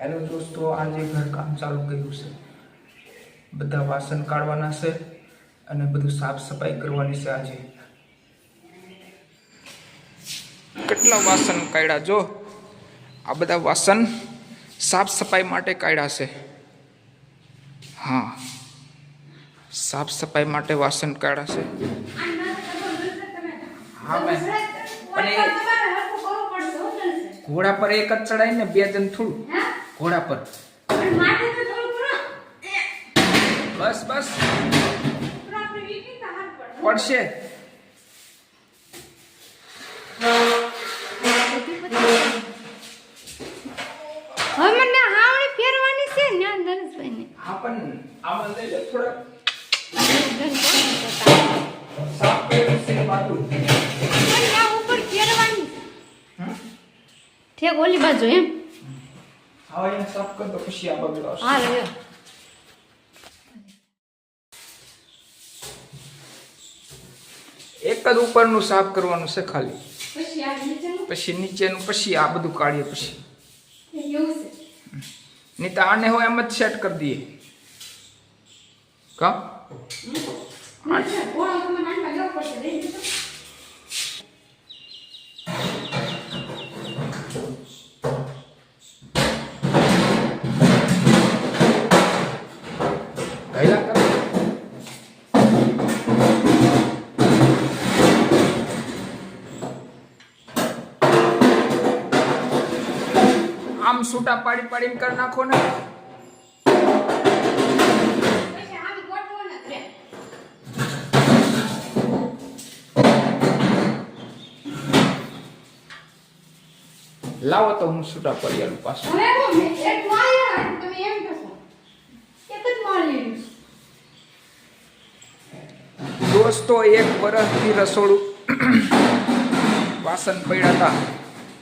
Hello दोस्तों, आज घर काम चालू કર્યું છે। બધા વાસણ કાઢવાના છે અને બધું સાફ સફાઈ કરવાની છે। આજે કેટલા વાસણ કાઢ્યા જો। આ બધા વાસણ સાફ સફાઈ માટે કાઢ્યા છે। હા, સાફ સફાઈ માટે વાસણ કાઢ્યા છે। હા મેં ઘોડા પર એક જ ચડાય ને, બે જણ થોડું ઘોડા પર। બસ બસ પડશે। હવે મને હાવણી ફેરવાની છે ને ધનુષભાઈ ને। હા પણ આમાં લઈ લે થોડા સાફ કર્યું છે બાજુ પણ આ ઉપર ફેરવાની ઠેક ઓલી બાજુ એમ। હા એને સાફ કર દો પછી આ બાજુ આવશે। હા લ્યો એક જ ઉપરનું સાફ કરવાનું છે ખાલી, પછી આ નીચેનું પછી નીચેનું, પછી આ બધું કાઢીએ પછી। એવું છે નહીં તો આને હોય એમ જ સેટ કરી દઈએ કા। મને ઓળો તો મને આટલા જવું પડશે લઈ જજો। પહેલા કર આમ છૂટા પાડી પાડીને કરી નાખો ને। પછી આમ ગોઠવણ જ રહે। લાવો તો હું છૂટા પાડી આલું પાછું। હવે હું એક માળ્યો તમે એમ કહેશો એક જ માળ્યું દોસ્તો, એક વર્ષથી રસોડું વાસણ પડ્યા હતા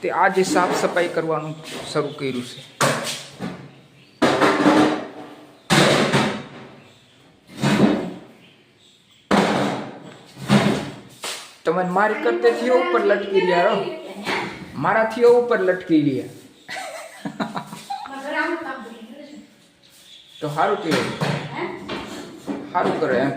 તે આજે સાફ સફાઈ કરવાનું શરૂ કર્યું છે। તમે મારી કરતે થયો ઉપર લટકી રહ્યા રહો, મારા થયો ઉપર લટકી રહ્યા મગર આમ કામ કરી તો સારું કહેવાય, હે સારું કરે એમ।